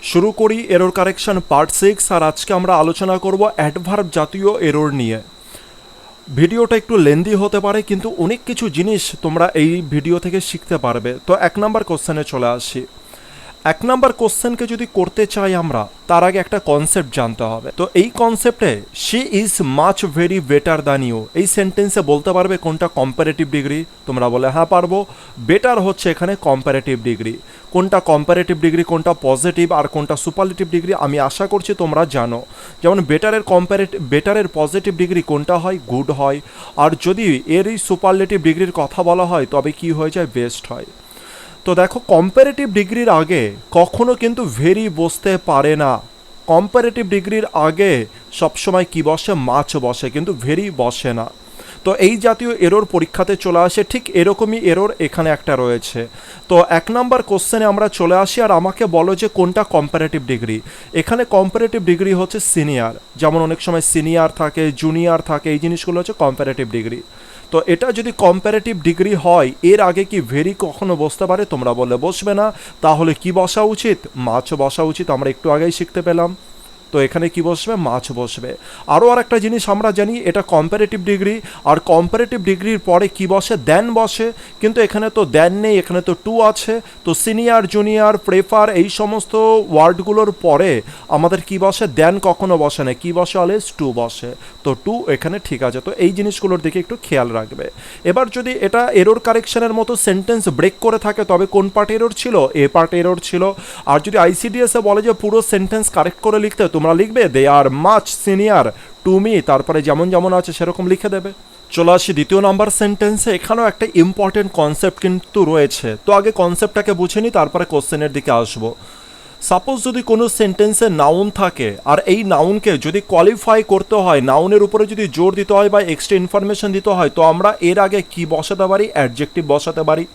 শুরু করি error correction part 6। আর আজকে আমরা আলোচনা করব অ্যাডভার্ব জাতীয় এরর নিয়ে। ভিডিওটা একটু লেন্দি হতে পারে, কিন্তু অনেক কিছু জিনিস তোমরা এই ভিডিও থেকে শিখতে পারবে। তো 1 নম্বর কোশ্চেনে চলে আসি। 1 নম্বর কোশ্চেনকে যদি করতে চাই আমরা, তার আগে একটা কনসেপ্ট জানতে হবে। তো এই কনসেপ্টে she is much very better than you, এই সেন্টেন্সে বলতে পারবে কোনটা কম্পারেটিভ ডিগ্রি? তোমরা বলে হ্যাঁ পারবো। বেটার হচ্ছে এখানে কম্পারেটিভ ডিগ্রি। কোনটা কম্পারেটিভ ডিগ্রি, কোনটা পজিটিভ, আর কোনটা সুপারলেটিভ ডিগ্রি আমি আশা করছি তোমরা জানো। যেমন বেটারের পজিটিভ ডিগ্রি কোনটা হয়? গুড হয়। আর যদি এর এই সুপারলেটিভ ডিগ্রির কথা বলা হয় তবে কি হয়ে যায়? বেস্ট হয়। তো দেখো, কম্পারেটিভ ডিগ্রির আগে কখনো কিন্তু ভেরি বসতে পারে না। কম্পারেটিভ ডিগ্রির আগে সবসময় কি বসে? মাছ বসে, কিন্তু ভেরি বসে না। তো এই জাতীয় এরর পরীক্ষাতে চলে আসে, ঠিক এরকমই এরর এখানে একটা রয়েছে। তো 1 নম্বর কোশ্চেনে আমরা চলে আসি, আর আমাকে বলো যে কোনটা কম্পারেটিভ ডিগ্রি। এখানে কম্পারেটিভ ডিগ্রি হচ্ছে সিনিয়র। যেমন অনেক সময় সিনিয়র থাকে, জুনিয়র থাকে, এই জিনিসগুলো হচ্ছে কম্পারেটিভ ডিগ্রি। তো এটা যদি কম্পারেটিভ ডিগ্রি হয়, এর আগে কি ভেরি কখনো বসতে পারে? তোমরা বললে বসবে না। তাহলে কি বসা উচিত? মাছ বসা উচিত। আমরা একটু আগেই শিখতে পেলাম। তো এখানে কি বসবে? মাছ বসবে। আরও আর একটা জিনিস আমরা জানি, এটা কম্পারেটিভ ডিগ্রি, আর কম্পারেটিভ ডিগ্রির পরে কি বসে? দেন বসে। কিন্তু এখানে তো দেন নেই, এখানে তো টু আছে। তো সিনিয়র, জুনিয়র, প্রেফার, এই সমস্ত ওয়ার্ডগুলোর পরে আমাদের কি বসে? দেন কখনো বসে না। কি বসে? অলওয়েজ টু বসে। তো টু এখানে ঠিক আছে। তো এই জিনিসগুলোর দিকে একটু খেয়াল রাখবে। এবার যদি এটা এরর কারেকশনের মতো সেন্টেন্স ব্রেক করে থাকে, তবে কোন পার্ট এরর ছিল? এ পার্ট এরর ছিল। আর যদি আইসিডিএসে বলে যে পুরো সেন্টেন্স কারেক্ট করে লিখতে, তোমরা লিখবে they are much senior to me, তারপরে যেমন যেমন আছে সেরকম লিখে দেবে। চলে আসি 2 নম্বর সেন্টেন্সে। এখানেও একটা ইম্পর্টেন্ট কনসেপ্ট কিন্তু রয়েছে। তো আগে কনসেপ্টটাকে বুঝে নিই, তারপরে কোশ্চেনের দিকে আসবো। সাপোজ যদি কোনো সেন্টেন্সে নাউন থাকে, আর এই নাউনকে যদি কোয়ালিফাই করতে হয়, নাউনের উপরে যদি জোর দিতে হয় বা এক্সট্রা ইনফরমেশন দিতে হয়, তো আমরা এর আগে কি বসাতে পারি? অ্যাডজেক্টিভ বসাতে পারি।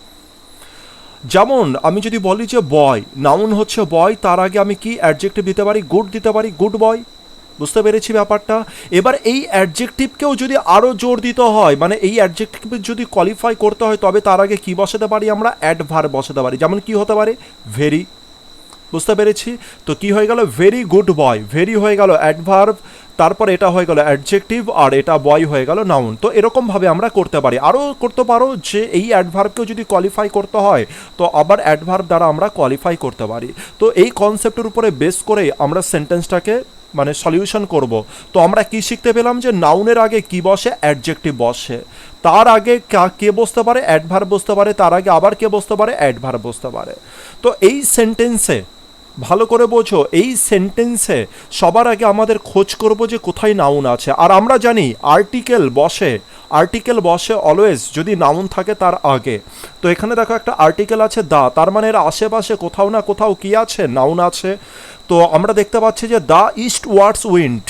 যেমন আমি যদি বলি যে বয়, নাউন হচ্ছে বয়, তার আগে আমি কি অ্যাডজেক্টিভ দিতে পারি? গুড দিতে পারি, গুড বয়। বুঝতে পেরেছি ব্যাপারটা? এবার এই অ্যাডজেক্টিভকেও যদি আরও জোর দিতে হয়, মানে এই অ্যাডজেক্টিভ যদি কোয়ালিফাই করতে হয়, তবে তার আগে কি বসাতে পারি? আমরা অ্যাডভার্ব বসাতে পারি। যেমন কি হতে পারে? ভেরি। বুঝতে পেরেছি? তো কি হয়ে গেল? Very good boy. ভেরি হয়ে গেল অ্যাডভার্ব, তারপর এটা হয়ে গেল অ্যাডজেক্টিভ, আর এটা বয় হয়ে গেল নাউন। তো এরকমভাবে আমরা করতে পারি। আরও করতে পারো যে এই অ্যাডভার্বকেও যদি কোয়ালিফাই করতে হয়, তো আবার অ্যাডভার্ব দ্বারা আমরা কোয়ালিফাই করতে পারি। তো এই কনসেপ্টের উপরে বেস করে আমরা সেন্টেন্সটাকে মানে সলিউশন করব। তো আমরা কি শিখতে পেলাম? যে নাউনের আগে কি বসে? অ্যাডজেক্টিভ বসে। তার আগে কে বসতে পারে? অ্যাডভার্ব বসতে পারে। তার আগে আবার কে বসতে পারে? অ্যাডভার্ব বসতে পারে। তো এই সেন্টেন্সে ভালো করে বোঝো, এই সেন্টেন্সে সবার আগে আমাদের খোঁজ করব যে কোথায় নাউন আছে। আর আমরা জানি আর্টিকেল বসে, আর্টিকেল বসে অলওয়েজ যদি নাউন থাকে তার আগে। তো এখানে দেখো একটা আর্টিকেল আছে দা, তার মানে এর আশেপাশে কোথাও না কোথাও কি আছে? নাউন আছে। তো আমরা দেখতে পাচ্ছি যে the east words wind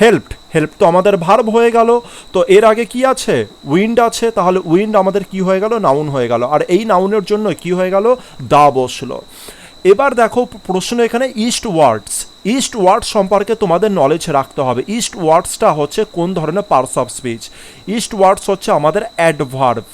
helped. Help তো আমাদের ভার্ব হয়ে গেল। তো এর আগে কি আছে? উইন্ড আছে। তাহলে উইন্ড আমাদের কি হয়ে গেল? নাউন হয়ে গেল। আর এই নাউনের জন্য কি হয়ে গেল? দা বসলো। এবার দেখো প্রশ্ন এখানে ইস্ট ওয়ার্ডস। ইস্ট ওয়ার্ডস সম্পর্কে তোমাদের নলেজ রাখতে হবে। ইস্ট ওয়ার্ডসটা হচ্ছে কোন ধরনের পার্টস অফ স্পিচ? ইস্ট ওয়ার্ডস হচ্ছে আমাদের অ্যাডভার্ব।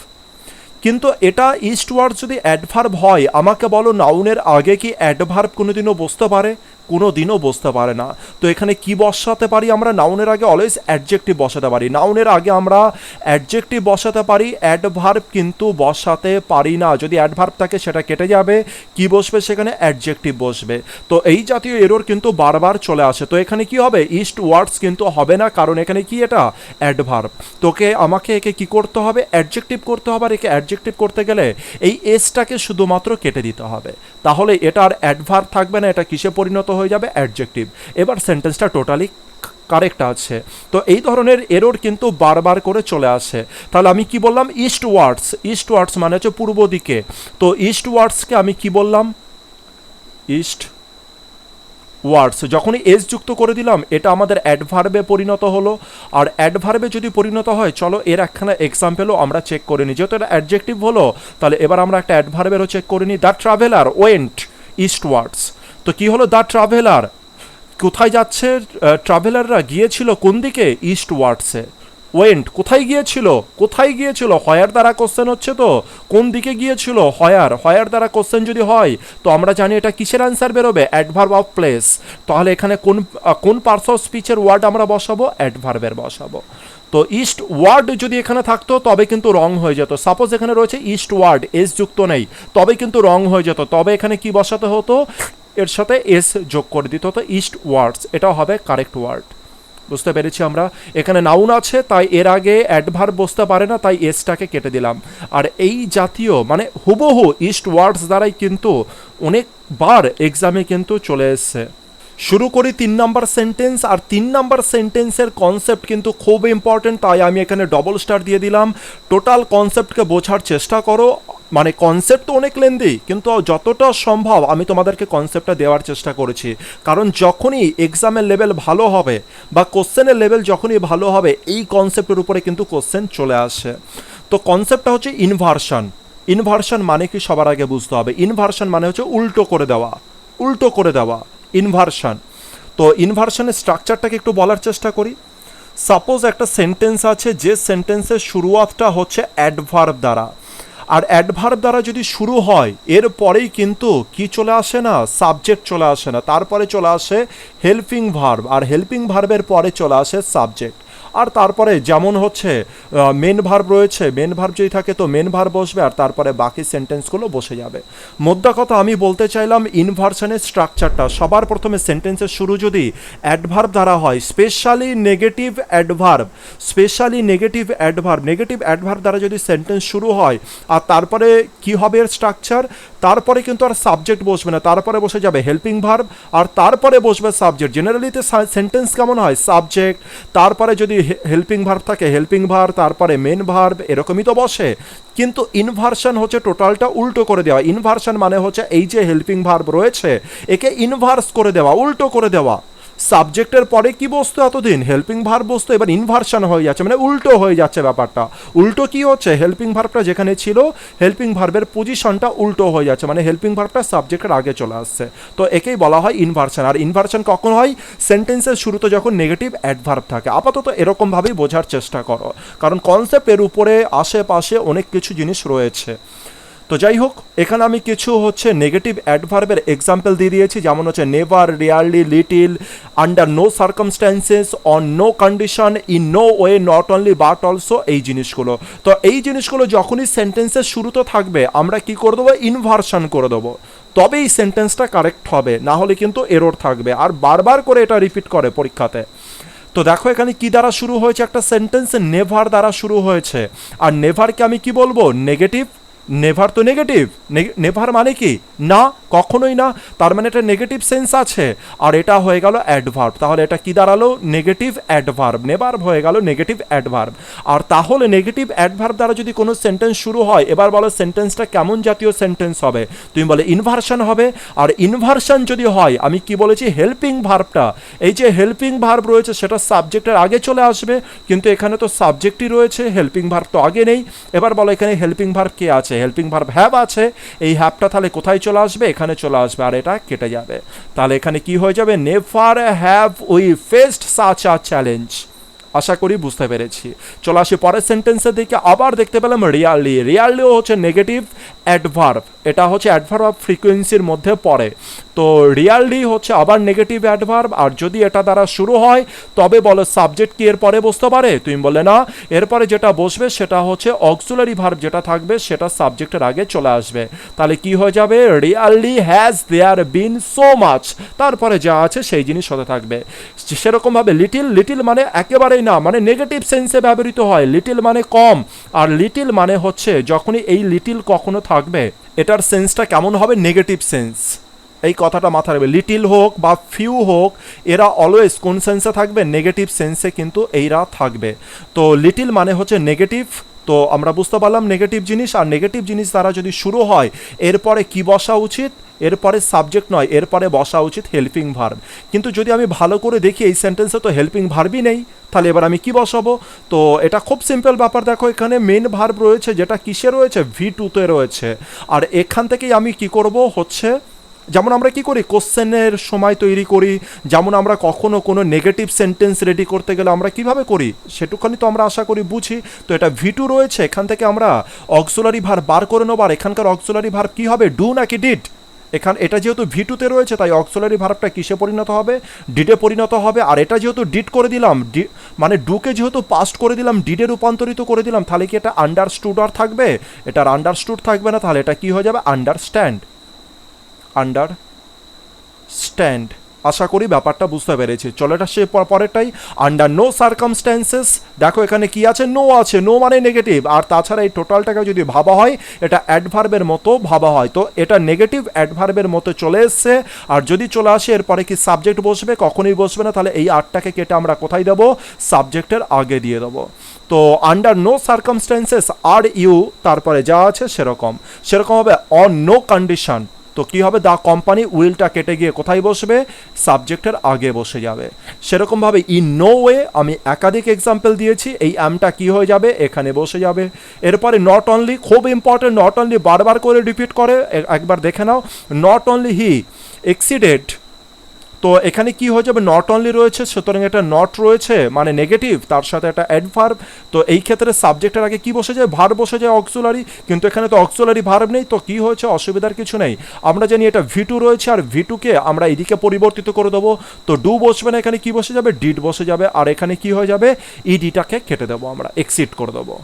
কিন্তু এটা ইস্ট ওয়ার্ডস যদি অ্যাডভার্ব হয়, আমাকে বলো নাউনের আগে কি অ্যাডভার্ব কোনোদিনও বসতে পারে? কোনো দিনও বসতে পারে না। তো এখানে কি বসাতে পারি আমরা? নাউনের আগে অলওয়েজ অ্যাডজেক্টিভ বসাতে পারি। নাউনের আগে আমরা অ্যাডজেক্টিভ বসাতে পারি, অ্যাডভার্ব কিন্তু বসাতে পারি না। যদি অ্যাডভার্ব থাকে সেটা কেটে যাবে, কি বসবে সেখানে? অ্যাডজেক্টিভ বসবে। তো এই জাতীয় এরর কিন্তু বারবার চলে আসে। তো এখানে কি হবে? ইস্ট ওয়ার্ডস কিন্তু হবে না, কারণ এখানে কি? এটা অ্যাডভার্ব। তোকে আমাকে একে কি করতে হবে? অ্যাডজেক্টিভ করতে হবে। আর একে অ্যাডজেক্টিভ করতে গেলে এই এসটাকে শুধুমাত্র কেটে দিতে হবে। তাহলে এটা আর অ্যাডভার্ব থাকবে না, এটা কিসে পরিণত হয়ে যাবে? অ্যাডজেক্টিভ। এবার সেন্টেন্সটা টোটালি কারেক্ট আছে। তো এই ধরনের এরর কিন্তু বারবার করে চলে আসে। তাহলে আমি কি বললাম? ইস্ট ওয়ার্ডস। ইস্ট ওয়ার্ডস মানে হচ্ছে পূর্ব দিকে। তো ইস্ট ওয়ার্ডসকে আমি কি বললাম? ইস্ট ওয়ার্ডস। যখনই এস যুক্ত করে দিলাম, এটা আমাদের অ্যাডভার্বে পরিণত হলো। আর অ্যাডভার্বে যদি পরিণত হয়, চলো এর একখানা এক্সাম্পলও আমরা চেক করে নিই। যেহেতু এটা অ্যাডজেক্টিভ হলো, তাহলে এবার আমরা একটা অ্যাডভার্বেরও চেক করে নিই। দ্য ট্রাভেলার ওয়েন্ট ইস্ট ওয়ার্ডস। তো কি হলো? দ্য ট্রাভেলার কোথায় যাচ্ছে? ট্রাভেলাররা গিয়েছিল কোন দিকে? ইস্ট ওয়ার্ডসে। ওয়েন্ট কোথায় গিয়েছিল, কোথায় গিয়েছিল, হয়ার দ্বারা কোশ্চেন হচ্ছে, তো কোন দিকে গিয়েছিল, হয়ার দ্বারা কোশ্চেন যদি হয় তো আমরা জানি এটা কিসের অ্যান্সার বেরোবে, অ্যাডভার্ব অফ প্লেস। তাহলে এখানে কোন পার্টস অফ স্পিচের ওয়ার্ড আমরা বসাবো, অ্যাডভার্বের বসাবো। তো ইস্ট ওয়ার্ড যদি এখানে থাকতো তবে কিন্তু রং হয়ে যেত। সাপোজ এখানে রয়েছে ইস্ট ওয়ার্ড, এস যুক্ত নেই, তবে কিন্তু রং হয়ে যেত। তবে এখানে কি বসাতে হতো, এর সাথে এস যোগ করে দিতে হতো, ইস্ট ওয়ার্ডস, এটা হবে কারেক্ট ওয়ার্ড। বুঝতে পেরেছি আমরা। এখানে নাউন আছে তাই এর আগে অ্যাডভার্ব বসতে পারে না, তাই এসটাকে কেটে দিলাম। আর এই জাতীয় মানে হুবহু ইস্ট ওয়ার্ডস দ্বারাই কিন্তু অনেকবার এক্সামে কিন্তু চলে এসছে। শুরু করি 3 নাম্বার সেন্টেন্স। আর 3 নাম্বার সেন্টেন্সের কনসেপ্ট কিন্তু খুব ইম্পর্টেন্ট, তাই আমি এখানে ডবল স্টার দিয়ে দিলাম। টোটাল কনসেপ্টকে বোঝার চেষ্টা করো। মানে কনসেপ্ট তো অনেক লেন্দি, কিন্তু যতটা সম্ভব আমি তোমাদেরকে কনসেপ্টটা দেওয়ার চেষ্টা করেছি। কারণ যখনই এক্সামের লেভেল ভালো হবে বা কোশ্চেনের লেভেল যখনই ভালো হবে, এই কনসেপ্টের উপরে কিন্তু কোশ্চেন চলে আসে। তো কনসেপ্টটা হচ্ছে ইনভার্সন। ইনভার্সন মানে কি সবার আগে বুঝতে হবে। ইনভার্সন মানে হচ্ছে উল্টো করে দেওয়া, উল্টো করে দেওয়া, ইনভার্সন। তো ইনভার্সনের স্ট্রাকচারটাকে একটু বলার চেষ্টা করি। সাপোজ একটা সেন্টেন্স আছে, যে সেন্টেন্সের শুরুয়াতটা হচ্ছে অ্যাডভার্ব দ্বারা, আর অ্যাডভার্ব দ্বারা যদি শুরু হয় এরপরেই কিন্তু কি চলে আসে না, সাবজেক্ট চলে আসে না, তারপরে চলে আসে হেল্পিং ভার্ব, আর হেল্পিং ভার্বের পরে চলে আসে সাবজেক্ট। আর তারপরে যেমন হচ্ছে মেন ভার্ব রয়েছে, মেন ভার্ব যদি থাকে তো মেন ভার্ব বসবে, আর তারপরে বাকি সেন্টেন্সগুলো বসে যাবে। মোদ্দা কথা আমি বলতে চাইলাম ইনভার্সনের স্ট্রাকচারটা, সবার প্রথমে সেন্টেন্সের শুরু যদি অ্যাডভার্ব দ্বারা হয়, specially negative adverb, specially negative adverb, negative adverb দ্বারা যদি সেন্টেন্স শুরু হয়, আর তারপরে কি হবে এর স্ট্রাকচার, তারপরে কিন্তু আর সাবজেক্ট বসবে না, তারপরে বসে যাবে হেল্পিং ভার্ব, আর তারপরে বসবে সাবজেক্ট। জেনারেলিতে সেন্টেন্স কেমন হয়, সাবজেক্ট, তারপরে যদি হেল্পিং ভার্ব থাকে হেল্পিং ভার্ব, তারপরে মেন ভার্ব, এরকমই তো বসে। কিন্তু ইনভার্সন হচ্ছে টোটালটা উল্টো করে দেওয়া। ইনভার্সন মানে হচ্ছে এই যে হেল্পিং ভার্ব রয়েছে একে ইনভার্স করে দেওয়া, উল্টো করে দেওয়া। সাবজেক্টের পরে কি বসতো এতদিন, হেল্পিং ভার্ব বসতো, এবার ইনভার্সন হয়ে যাচ্ছে, মানে উল্টো হয়ে যাচ্ছে ব্যাপারটা। উল্টো কি হচ্ছে, হেল্পিং ভার্বটা যেখানে ছিল হেল্পিং ভার্বের পজিশনটা উল্টো হয়ে যাচ্ছে, মানে হেল্পিং ভার্বটা সাবজেক্টের আগে চলে আসছে। তো একেই বলা হয় ইনভার্সন। আর ইনভার্সন কখন হয়, সেন্টেন্সের শুরুতে যখন নেগেটিভ অ্যাডভার্ব থাকে। আপাতত এরকমভাবেই বোঝার চেষ্টা করো, কারণ কনসেপ্টের উপরে আশেপাশে অনেক কিছু জিনিস রয়েছে। তো যাই হোক, এখানে আমি কিছু হচ্ছে নেগেটিভ অ্যাডভার্বের এক্সাম্পল দিয়ে দিয়েছি, যেমন হচ্ছে never, rarely, little, under no circumstances, on no condition, in no way, not only but also, এই জিনিসগুলো। তো এই জিনিসগুলো যখনই সেন্টেন্সের শুরুতে থাকবে আমরা কি করে দেবো, ইনভার্সন করে দেবো, তবে এই সেন্টেন্সটা কারেক্ট হবে, না হলে কিন্তু এরর থাকবে। আর বারবার করে এটা রিপিট করে পরীক্ষাতে। তো দেখো এখানে কি দ্বারা শুরু হয়েছে, একটা সেন্টেন্স নেভার দ্বারা শুরু হয়েছে। আর নেভারকে আমি কি বলবো, নেগেটিভ। নেভার তো নেগেটিভ, নেভার মানে কি না, কখনোই না, তার মানে এটা নেগেটিভ সেন্স আছে। আর এটা হয়ে গেল অ্যাডভার্ব, তাহলে এটা কি দাঁড়ালো, নেগেটিভ অ্যাডভার্ব, নেভার হয়ে গেল নেগেটিভ অ্যাডভার্ব। আর তাহলে নেগেটিভ অ্যাডভার্ব দ্বারা যদি কোনো সেন্টেন্স শুরু হয়, এবার বলো সেন্টেন্সটা কেমন জাতীয় সেন্টেন্স হবে, তুমি বলে ইনভার্সন হবে। আর ইনভার্সন যদি হয়, আমি কি বলেছি, হেল্পিং ভার্বটা, এই যে হেল্পিং ভার্ব রয়েছে সেটা সাবজেক্টের আগে চলে আসবে, কিন্তু এখানে তো সাবজেক্টই রয়েছে, হেল্পিং ভার্ব তো আগে নেই। এবার বলো এখানে হেল্পিং ভার্ব কে আছে, হেল্পিং ভার্ব হ্যাভ আছে, এই হ্যাভটা তাহলে কোথায় চলে আসবে, এখানে চলে আসবে, আর এটা কেটে যাবে। তাহলে এখানে কি হয়ে যাবে, never have we faced such a challenge. আশা করি বুঝতে পেরেছি। চলে আসি পরের সেন্টেন্সের দিকে। আবার দেখতে পেলাম রিয়ারলি। রিয়ারলিও হচ্ছে নেগেটিভ অ্যাডভার্ব, এটা হচ্ছে অ্যাডভার্ব অফ ফ্রিকোয়েন্সির মধ্যে পড়ে। তো রিয়ারলি হচ্ছে আবার নেগেটিভ অ্যাডভার্ব, আর যদি এটা দ্বারা শুরু হয় তবে বলো সাবজেক্ট কি এর পরে বসতে পারে, তুমি বলে না, এরপরে যেটা বসবে সেটা হচ্ছে অক্সিলারি ভার্ব, যেটা থাকবে সেটা সাবজেক্টের আগে চলে আসবে। তাহলে কি হয়ে যাবে, rarely has there been so much, তারপরে যা আছে সেই জিনিস হতে থাকবে। সেরকমভাবে লিটিল, লিটিল মানে একেবারেই না, মানে নেগেটিভ সেন্সে ব্যবহৃত হয়, লিটিল মানে কম। আর লিটিল মানে হচ্ছে যখনই এই লিটিল কখনো থাকবে এটার সেন্সটা কেমন হবে, নেগেটিভ সেন্স। এই কথাটা মাথায় রাখবে, লিটিল হোক বা ফিউ হোক, এরা অলওয়েজ কোন সেন্সে থাকবে, নেগেটিভ সেন্সে কিন্তু এইরা থাকবে। তো লিটিল মানে হচ্ছে নেগেটিভ। তো আমরা বুঝতে পারলাম নেগেটিভ জিনিস, আর নেগেটিভ জিনিস দ্বারা যদি শুরু হয় এরপরে কি বসা উচিত, এরপরে সাবজেক্ট নয়, এরপরে বসা উচিত হেল্পিং ভার্ব। কিন্তু যদি আমি ভালো করে দেখি এই সেন্টেন্সে তো হেল্পিং ভার্বই নেই, তাহলে এবার আমি কি বসাবো। তো এটা খুব সিম্পল ব্যাপার, দেখো এখানে মেন ভার্ব রয়েছে যেটা কিসে রয়েছে, V2 তে রয়েছে। আর এখান থেকেই আমি কি করব হচ্ছে যেমন আমরা কি করি কোশ্চেনের সময় তৈরি করি, যেমন আমরা কখনো কোনো নেগেটিভ সেন্টেন্স রেডি করতে গেলে আমরা কিভাবে করি সেটুখানি তো আমরা আশা করি বুঝি। তো এটা V2 রয়েছে, এখান থেকে আমরা অক্সিলারি ভার্ব বার করে নেব। আর এখানকার অক্সিলারি ভার্ব কি হবে, ডু নাকি ডিড? এটা যেহেতু V2-তে রয়েছে তাই অক্সিলারি ভার্বটা কিসে পরিণত হবে, ডিডে পরিণত হবে। আর এটা যেহেতু ডিড করে দিলাম, মানে ডুকে যেহেতু পাস্ট করে দিলাম, ডিডে রূপান্তরিত করে দিলাম, তাহলে কি এটা আন্ডারস্টুড আর থাকবে? এটার আন্ডারস্টুড থাকবে না, তাহলে এটা কি হয়ে যাবে, আন্ডারস্ট্যান্ড। আন্ডারস্ট্যান্ড। আশা করি ব্যাপারটা বুঝতে পেরেছি। চলো এটা সে পরেরটাই, আন্ডার নো সার্কামস্ট্যান্সেস। দেখো এখানে কি আছে, নো আছে, নো মানে নেগেটিভ। আর তাছাড়া এই টোটালটাকে যদি ভাবা হয় এটা অ্যাডভার্বের মতো ভাবা হয়, তো এটা নেগেটিভ অ্যাডভার্বের মতো চলে এসছে। আর যদি চলে আসে এরপরে কি সাবজেক্ট বসবে, কখনোই বসবে না, তাহলে এই আরটাকে কেটে আমরা কোথায় দেবো, সাবজেক্টের আগে দিয়ে দেবো। তো under no circumstances are you, তারপরে যা আছে সেরকম হবে অন নো কন্ডিশন। তো কি হবে, দ্য কোম্পানি উইলটা কেটে গিয়ে কোথায় বসবে, সাবজেক্টের আগে বসে যাবে। সেরকমভাবে ইন নো ওয়ে, আমি একাধিক এক্সাম্পল দিয়েছি, এই অ্যামটা কি হয়ে যাবে, এখানে বসে যাবে। এরপরে নট অনলি, খুব ইম্পর্টেন্ট, নট অনলি বারবার করে রিপিট করে, একবার দেখে নাও। নট অনলি হি এক্সিডেড, তো এখানে কি হয়ে যাবে, নট অনলি রয়েছে, সুতরাং এটা নট রয়েছে মানে নেগেটিভ, তার সাথে একটা অ্যাডভার্ব। তো এই ক্ষেত্রে সাবজেক্টের আগে কি বসে যায়, ভার্ব বসে যায়, অক্সিলারি। কিন্তু এখানে তো অক্সিলারি ভার্ব নেই, তো কি হয়েছে, অসুবিধার কিছু নেই। আমরা জানি এটা V2 রয়েছে, আর V2-কে আমরা এদিকে পরিবর্তিত করে দেবো। তো ডু বসবে না, এখানে কি বসে যাবে, ডিড বসে যাবে। আর এখানে কি হয়ে যাবে, ইডিটাকে কেটে দেবো, আমরা এক্সিট করে দেবো।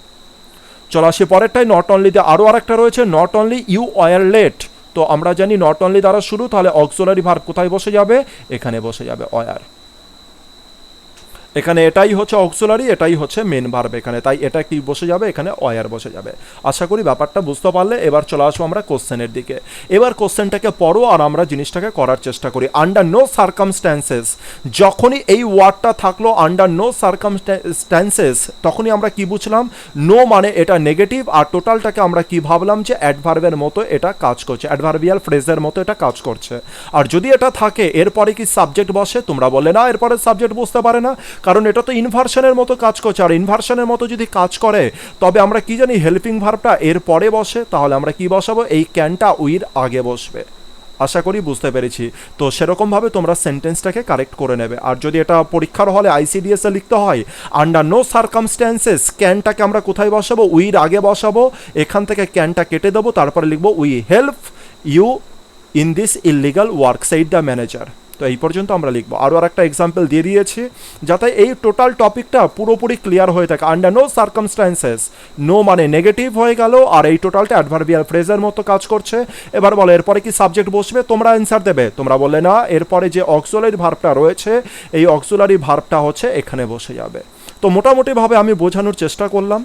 চলো আসি পরেরটাই, নট অনলিতে আরও আরেকটা রয়েছে, not only you were late. তো আমরা জানি নট অনলি দ্বারা শুরু, তাহলে অক্সিলারি ভার্ব কোথায় বসে যাবে, এখানে বসে যাবে, ওয়্যার। এখানে এটাই হচ্ছে অক্সিলারি, এটাই হচ্ছে মেন ভার্ব এখানে, তাই এটা কি বসে যাবে, এখানে ওয়্যার বসে যাবে। আশা করি ব্যাপারটা বুঝতে পারলে। এবার চলে আসবো আমরা কোশ্চেনের দিকে। এবার কোশ্চেনটাকে পড়ো আর আমরা জিনিসটাকে করার চেষ্টা করি। আন্ডার নো সার্কামস্ট্যান্সেস, যখনই এই ওয়ার্ডটা থাকলো আন্ডার নো সার্কামস্ট্যান্সেস, তখনই আমরা কি বুঝলাম, নো মানে এটা নেগেটিভ, আর টোটালটাকে আমরা কি ভাবলাম যে অ্যাডভার্বের মতো এটা কাজ করছে, অ্যাডভার্বিয়াল ফ্রেজের মতো এটা কাজ করছে। আর যদি এটা থাকে এরপরে কি সাবজেক্ট বসে, তোমরা বলে না এরপরে সাবজেক্ট বুঝতে পারে না, কারণ এটা তো ইনভার্সনের মতো কাজ করছে। আর ইনভার্সনের মতো যদি কাজ করে তবে আমরা কি জানি, হেল্পিং ভার্বটা এর পরে বসে, তাহলে আমরা কি বসাবো, এই ক্যানটা উইর আগে বসবে। আশা করি বুঝতে পেরেছি। তো সেরকমভাবে তোমরা সেন্টেন্সটাকে কারেক্ট করে নেবে। আর যদি এটা পরীক্ষার হলে ICDS এ লিখতে হয়, আন্ডার নো সার্কামস্ট্যান্সেস, ক্যানটাকে আমরা কোথায় বসাবো, উইর আগে বসাবো। এখান থেকে ক্যানটা কেটে দেবো, তারপরে লিখবো we help you in this illegal work, said the manager. তো এই পর্যন্ত আমরা লিখবো। আরও আর একটা এক্সাম্পল দিয়ে দিয়েছি যাতে এই টোটাল টপিকটা পুরোপুরি ক্লিয়ার হয়ে থাকে। আন্ডার নো সার্কামস্ট্যান্সেস, নো মানে নেগেটিভ হয়ে গেল, আর এই টোটালটা অ্যাডভার্বিয়াল ফ্রেজের মতো কাজ করছে। এবার বলো এরপরে কি সাবজেক্ট বসবে, তোমরা অ্যান্সার দেবে। তোমরা বললে না, এরপরে যে অক্সিলারি ভার্বটা রয়েছে, এই অক্সিলারি ভার্বটা হচ্ছে এখানে বসে যাবে। তো মোটামুটিভাবে আমি বোঝানোর চেষ্টা করলাম।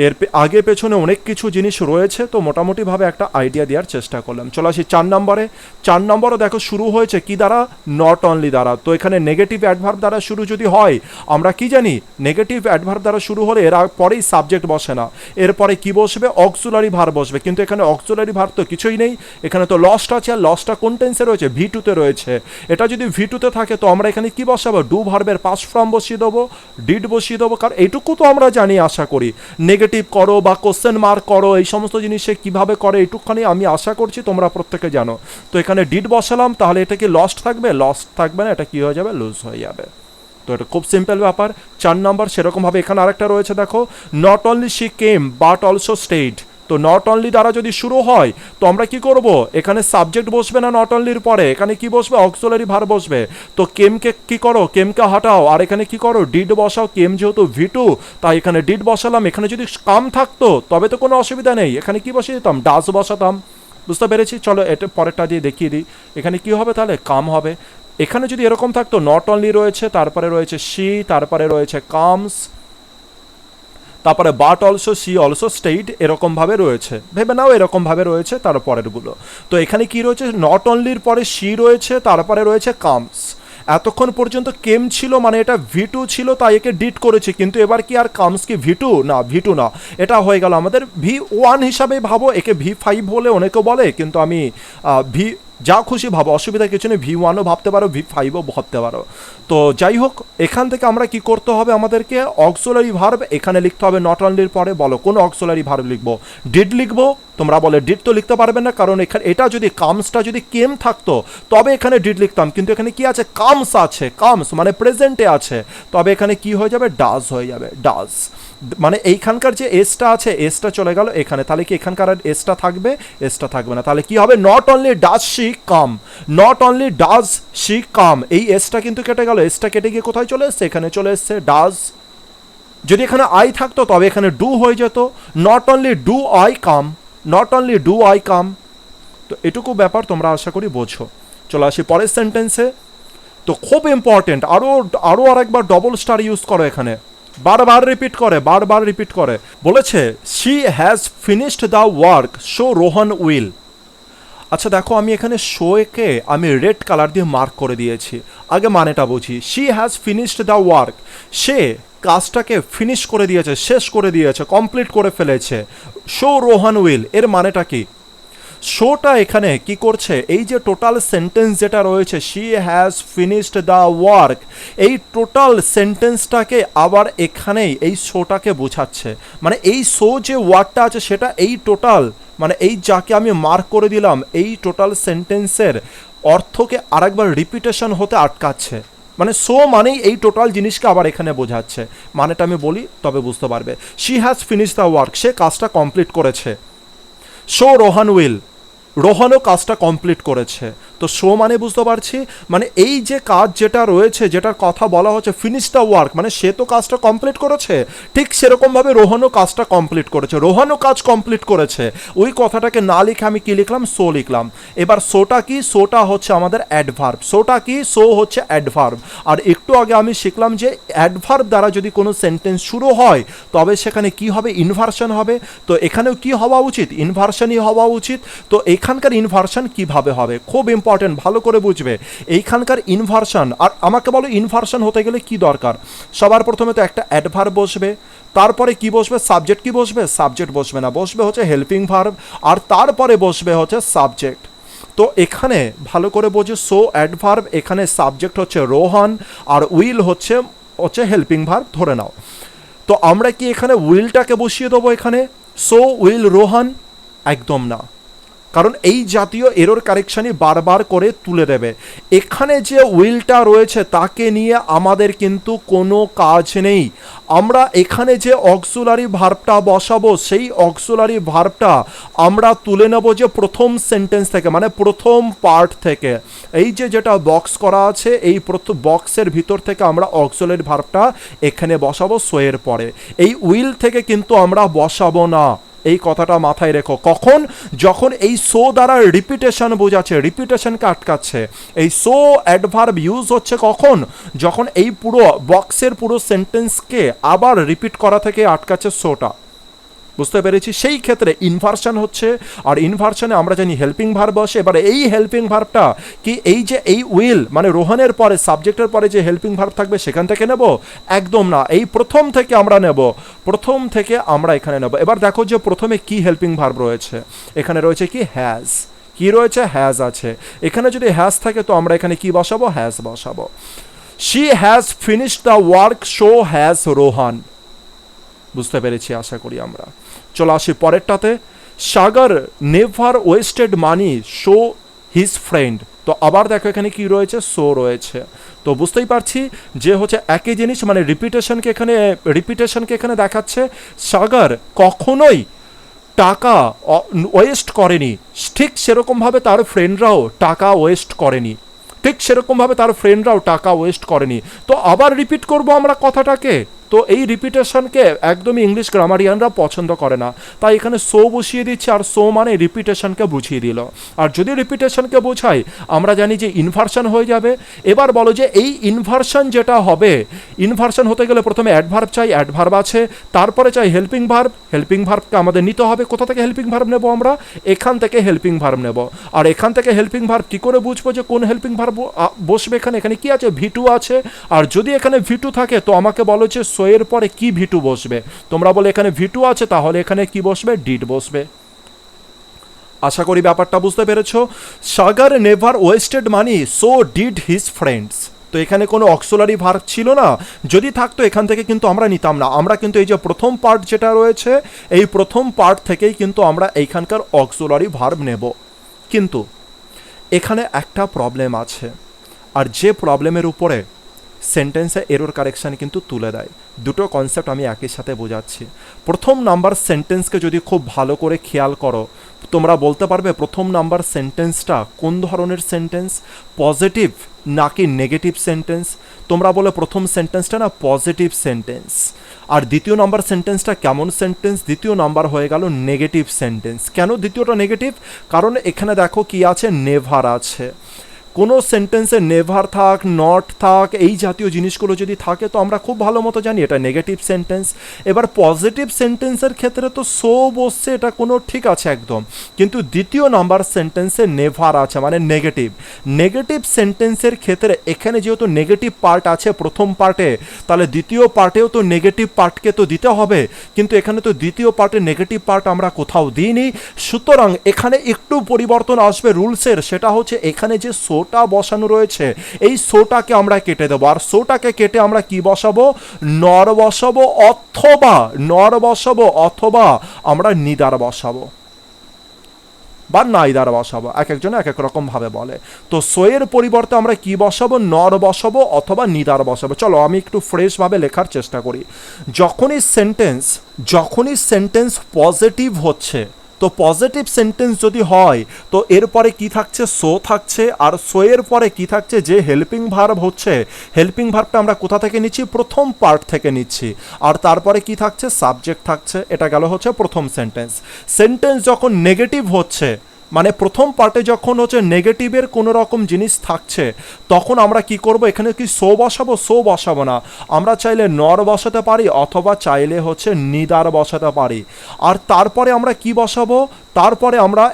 এর আগে পেছনে অনেক কিছু জিনিস রয়েছে, তো মোটামুটিভাবে একটা আইডিয়া দেওয়ার চেষ্টা করলাম। চলে আসি 4 নম্বরে। 4 নম্বরও দেখো শুরু হয়েছে কি দ্বারা, নট অনলি দ্বারা। তো এখানে নেগেটিভ অ্যাডভার্ব দ্বারা শুরু যদি হয়, আমরা কি জানি নেগেটিভ অ্যাডভার্ব দ্বারা শুরু হলে এর পরেই সাবজেক্ট বসে না, এরপরে কি বসবে, অক্সিলারি ভার্ব বসবে। কিন্তু এখানে অক্সিলারি ভার্ব তো কিছুই নেই, এখানে তো লস্ট আছে। আর লস্টটা কোন টেন্সে রয়েছে, V2-তে রয়েছে। এটা যদি V2-তে থাকে তো আমরা এখানে কি বসাবো, ডু ভার্বের পাস্ট ফর্ম বসিয়ে দেবো, ডিড বসিয়ে দেবো। কারণ এইটুকু তো আমরা জানি, আশা করি নেগেটিভ করো বা কোশ্চেন মার্ক করো, এই সমস্ত জিনিসে কিভাবে করে এইটুকখানি আমি আশা করছি তোমরা প্রত্যেকে জানো। তো এখানে ডিড বসালাম, তাহলে এটা কি লস্ট থাকবে, লস্ট থাকবে না, এটা কি হয়ে যাবে, লুজ হয়ে যাবে। তো এটা খুব সিম্পল ব্যাপার। 4 নম্বর সেরকমভাবে এখানে আরেকটা রয়েছে দেখো, not only she came but also stayed. তো নট অনলি দ্বারা যদি শুরু হয় তো আমরা কি করব, এখানে সাবজেক্ট বসবে না, নট অনলির পরে এখানে কি বসবে, অক্সিলারি ভার্ব বসবে। তো কেমকে কি করো, কেমকে হাঁটাও, আর এখানে কি করো, ডিড বসাও। কেম যেহেতু V2, তাই এখানে ডিড বসালাম। এখানে যদি কাম থাকতো তবে তো কোনো অসুবিধা নেই, এখানে কি বসিয়ে দিতাম, ডাস বসাতাম। বুঝতে পেরেছি। চলো এটা পরেরটা দিয়ে দেখিয়ে দিই। এখানে কি হবে, তাহলে কাম হবে। এখানে যদি এরকম থাকতো, নট অনলি রয়েছে, তারপরে রয়েছে শি, তারপরে রয়েছে কামস, তারপরে but also, she also stayed, এরকমভাবে রয়েছে। ভেবে নাও এরকমভাবে রয়েছে তার পরেরগুলো। তো এখানে কি রয়েছে, নট অনলির পরে সি রয়েছে, তারপরে রয়েছে কামস। এতক্ষণ পর্যন্ত কেম ছিল মানে এটা V2 ছিল, তাই একে ডিট করেছি। কিন্তু এবার কি আর কামস কি V2 না, V2 না, এটা হয়ে গেল আমাদের V1 হিসাবে ভাবো। একে V5 বলে অনেকে বলে, কিন্তু আমি যা খুশি ভাবো, অসুবিধা কিছু নেই, V1ও ভাবতে পারো, V5ও ভাবতে পারো। তো যাই হোক, এখান থেকে আমরা কি করতে হবে, আমাদেরকে অক্সিলারি ভার্ব এখানে লিখতে হবে নট অনলির পরে। বলো কোন অক্সিলারি ভার্ব লিখবো? ডিড লিখবো? তোমরা বলে ডিড তো লিখতে পারবে না, কারণ এখানে এটা যদি কামসটা যদি কেম থাকতো তবে এখানে ডিড লিখতাম, কিন্তু এখানে কি আছে, কামস আছে, কামস মানে প্রেজেন্টে আছে, তবে এখানে কি হয়ে যাবে, ডাজ হয়ে যাবে, ডাজ। মানে এইখানকার যে এসটা আছে, এসটা চলে গেল এখানে, তাহলে কি এখানকার এসটা থাকবে, এসটা থাকবে না, তাহলে কি হবে, not only does she come, not only does she come, এই এসটা কিন্তু কেটে গেল, এসটা কেটে গিয়ে কোথায় চলে এসছে, এখানে চলে এসছে ডাজ। যদি এখানে আই থাকতো তবে এখানে ডু হয়ে যেত, not only do I come, not only do I come. তো এটুকু ব্যাপার তোমরা আশা করি বোঝো। চলে আসি পরের সেন্টেন্সে। তো খুব ইম্পর্টেন্ট, আরও আরেকবার ডবল স্টার ইউজ করো এখানে, বারবার রিপিট করে, বারবার রিপিট করে। বলেছে she has finished the work show Rohan will. আচ্ছা দেখো, আমি এখানে শোকে আমি রেড কালার দিয়ে মার্ক করে দিয়েছি, আগে মানেটা বুঝি। She has finished the work, সে কাজটাকে ফিনিশ করে দিয়েছে, শেষ করে দিয়েছে, কমপ্লিট করে ফেলেছে। শো রোহন উইল এর মানেটা কি? শোটা এখানে কি করছে, এই যে টোটাল সেন্টেন্স যেটা রয়েছে she has finished the work, এই টোটাল সেন্টেন্সটাকে আবার এখানেই এই শোটাকে বোঝাচ্ছে। মানে এই শো যে ওয়ার্ডটা আছে সেটা এই টোটাল, মানে এই যাকে আমি মার্ক করে দিলাম, এই টোটাল সেন্টেন্সের অর্থকে আরেকবার রিপিটেশন হতে আটকাচ্ছে। মানে সো মানেই এই টোটাল জিনিসকে আবার এখানে বোঝাচ্ছে। মানেটা আমি বলি তবে বুঝতে পারবে। She has finish the work, সে কাজটা কমপ্লিট করেছে। শো রোহান উইল, রোহানও কাজটা কমপ্লিট করেছে। তো শো মানে বুঝতে পারছি, মানে এই যে কাজ যেটা রয়েছে, যেটার কথা বলা হচ্ছে ফিনিশ দ্য ওয়ার্ক, মানে সে তো কাজটা কমপ্লিট করেছে, ঠিক সেরকমভাবে রোহানও কাজটা কমপ্লিট করেছে, রোহানও কাজ কমপ্লিট করেছে। ওই কথাটাকে না লিখে আমি কি লিখলাম, শো লিখলাম। এবার শোটা কি, শোটা হচ্ছে আমাদের অ্যাডভার্ব। শোটা কি, শো হচ্ছে অ্যাডভার্ব। আর একটু আগে আমি শিখলাম যে অ্যাডভার্ব দ্বারা যদি কোনো সেন্টেন্স শুরু হয় তবে সেখানে কি হবে, ইনভার্সন হবে। তো এখানেও কি হওয়া উচিত, ইনভার্সনই হওয়া উচিত। তো এখানকার ইনভার্সন কিভাবে হবে, খুব ইম্পর্টেন্ট, ভালো করে বুঝবে এইখানকার ইনভার্সন। আর আমাকে বলো ইনভার্সন হতে গেলে কি দরকার? সবার প্রথমে তো একটা অ্যাডভার্ব বসবে, তারপরে কি বসবে, সাবজেক্ট। কি বসবে, সাবজেক্ট বসবে না, বসবে হচ্ছে হেল্পিং ভার্ব, আর তারপরে বসবে হচ্ছে সাবজেক্ট। তো এখানে ভালো করে বোঝো, সো অ্যাডভার্ব, এখানে সাবজেক্ট হচ্ছে রোহান, আর উইল হচ্ছে হচ্ছে হেল্পিং ভার্ব ধরে নাও। তো আমরা কি এখানে উইলটাকে বসিয়ে দেবো এখানে, সো উইল রোহান? একদম না, কারণ এই জাতীয় এরর কারেকশনই বারবার করে তুলে দেবে। এখানে যে উইলটা রয়েছে তাকে নিয়ে আমাদের কিন্তু কোনো কাজ নেই। আমরা এখানে যে অক্সিলারি ভার্বটা বসাবো সেই অক্সিলারি ভার্বটা আমরা তুলে নেব যে প্রথম সেন্টেন্স থেকে, মানে প্রথম পার্ট থেকে। এই যে যেটা বক্স করা আছে এই প্রথম বক্সের ভিতর থেকে আমরা অক্সিলারি ভার্বটা এখানে বসাবো সোয়ের পরে। এই উইল থেকে কিন্তু আমরা বসাবো না, এই কথাটা মাথায় রেখো। কখন, যখন এই সো দ্বারা রিপিটেশন বোঝাচ্ছে, রিপিটেশনকে আটকাচ্ছে। এই সো অ্যাডভার্ব ইউজ হচ্ছে কখন, যখন এই পুরো বক্সের পুরো সেন্টেন্সকে আবার রিপিট করা থেকে আটকাচ্ছে সোটা। বুঝতে পেরেছি? সেই ক্ষেত্রে ইনভার্সন হচ্ছে, আর ইনভার্সনে আমরা জানি হেল্পিং ভার্ব বসে। এবারে এই হেল্পিং ভার্বটা কি, এই যে এই উইল মানে রোহানের পরে সাবজেক্টের পরে যে হেল্পিং ভার্ব থাকবে সেখান থেকে নেব? একদম না, এই প্রথম থেকে আমরা নেব, প্রথম থেকে আমরা এখানে নেব। এবার দেখো যে প্রথমে কি হেল্পিং ভার্ব রয়েছে, এখানে রয়েছে কি, হ্যাজ। কি রয়েছে, হ্যাজ আছে। এখানে যদি হ্যাজ থাকে তো আমরা এখানে কি বসাবো, হ্যাজ বসাবো। She has finished the work show has Rohan. বুঝতে পেরেছি আশা করি আমরা। চলো আসি পরেরটাতে। সাগর নেভার ওয়েস্টেড মানি শো হিজ ফ্রেন্ড। তো আবার দেখো এখানে কি রয়েছে, শো রয়েছে। তো বুঝতেই পারছি যে হচ্ছে একই জিনিস, মানে রিপিটেশনকে এখানে দেখাচ্ছে। সাগর কখনোই টাকা ওয়েস্ট করেনি, ঠিক সেরকমভাবে তার ফ্রেন্ডরাও টাকা ওয়েস্ট করেনি, ঠিক সেরকমভাবে তার ফ্রেন্ডরাও টাকা ওয়েস্ট করেনি। তো আবার রিপিট করব আমরা কথাটাকে। তো এই রিপিটেশনকে একদমই ইংলিশ গ্রামারিয়ানরা পছন্দ করে না, তাই এখানে সো বসিয়ে দিচ্ছে, আর সো মানে রিপিটেশনকে বুঝিয়ে দিল। আর যদি রিপিটেশনকে বোঝাই আমরা জানি যে ইনভার্সন হয়ে যাবে। এবার বলো যে এই ইনভার্সন যেটা হবে, ইনভার্সন হতে গেলে প্রথমে অ্যাডভার্ব চাই, অ্যাডভার্ব আছে, তারপরে চাই হেল্পিং ভার্ব। হেল্পিং ভার্বকে আমাদের নিতে হবে, কোথা থেকে হেল্পিং ভার্ব নেব আমরা, এখান থেকে হেল্পিং ভার্ব নেব। আর এখান থেকে হেল্পিং ভার্ব কী করে বুঝবো যে কোন হেল্পিং ভার্ব বসবে এখানে, এখানে কি আছে, V2 আছে। আর যদি এখানে V2 থাকে তো আমাকে বলো যে সো এর পরে কি V2 বসবে। তোমরা বলে এখানে V2 আছে, তাহলে এখানে কি বসবে, ডিড বসবে। আশা করি ব্যাপারটা বুঝতে পেরেছো। Sagar never wasted money, so did his friends. তো এখানে কোনো অক্সিলারি ভার্ব ছিল না, যদি থাকতো এখান থেকে কিন্তু আমরা নিতাম না। আমরা কিন্তু এই যে প্রথম পার্ট যেটা রয়েছে, এই প্রথম পার্ট থেকেই কিন্তু আমরা এইখানকার অক্সিলারি ভার্ব নেব। কিন্তু এখানে একটা প্রবলেম আছে, আর যে প্রবলেমের উপরে সেন্টেন্সে এরর কারেকশান কিন্তু তুলে দেয়। দুটো কনসেপ্ট আমি একই সাথে বোঝাচ্ছি। প্রথম নাম্বার সেন্টেন্সকে যদি খুব ভালো করে খেয়াল করো, তোমরা বলতে পারবে প্রথম নাম্বার সেন্টেন্সটা কোন ধরনের সেন্টেন্স, পজিটিভ নাকি নেগেটিভ সেন্টেন্স? তোমরা বলে প্রথম সেন্টেন্সটা না পজিটিভ সেন্টেন্স, আর দ্বিতীয় নাম্বার সেন্টেন্সটা কেমন সেন্টেন্স? দ্বিতীয় নাম্বার হয়ে গেল নেগেটিভ সেন্টেন্স। কেন দ্বিতীয়টা নেগেটিভ? কারণ এখানে দেখো কি আছে, নেভার আছে। কোনো সেন্টেন্সে নেভার থাক, নট থাক, এই জাতীয় জিনিসগুলো যদি থাকে তো আমরা খুব ভালো মতো জানি এটা নেগেটিভ সেন্টেন্স। এবার পজিটিভ সেন্টেন্সের ক্ষেত্রে তো সো বসছে, এটা কোনো ঠিক আছে একদম, কিন্তু দ্বিতীয় নাম্বার সেন্টেন্সে নেভার আছে মানে নেগেটিভ। নেগেটিভ সেন্টেন্সের ক্ষেত্রে এখানে যেহেতু নেগেটিভ পার্ট আছে প্রথম পার্টে, তাহলে দ্বিতীয় পার্টেও তো নেগেটিভ পার্টকে তো দিতে হবে, কিন্তু এখানে তো দ্বিতীয় পার্টে নেগেটিভ পার্ট আমরা কোথাও দিইনি। সুতরাং এখানে একটু পরিবর্তন আসবে রুলসের, সেটা হচ্ছে এখানে যে সোটা বসানো রয়েছে এই সোটাকে আমরা কেটে দেবো, আর সোটাকে কেটে আমরা কি বসাবো, নর বসাবো, অথবা আমরা নিদার বসাবো বা নাইদার বসাবো, এক একজনে এক এক রকম ভাবে বলে। তো সোয়ের পরিবর্তে আমরা কি বসাবো, নর বসাবো অথবা নিদার বসাবো। চলো আমি একটু ফ্রেশ ভাবে লেখার চেষ্টা করি। যখনই সেন্টেন্স পজিটিভ হচ্ছে, তো পজিটিভ সেন্টেন্স যদি হয় তো এরপরে কি থাকছে, সো থাকছে, আর সো এর পরে কি থাকছে, যে হেল্পিং ভার্ব হচ্ছে, হেল্পিং ভার্বটা আমরা কোথা থেকে নিচ্ছি, প্রথম পার্ট থেকে নিচ্ছি, আর তারপরে কি থাকছে, সাবজেক্ট থাকছে। এটা গেল হচ্ছে প্রথম সেন্টেন্স যখন নেগেটিভ হচ্ছে, মানে প্রথম পার্টে যখন হচ্ছে নেগেটিভের কোনো রকম জিনিস থাকছে, তখন আমরা কি করব, এখানে কি সো বসাবো না, আমরা চাইলে নর বসাতে পারি অথবা চাইলে হচ্ছে নিদার বসাতে পারি। আর তারপরে আমরা কি বসাবো, তারপরে আমরা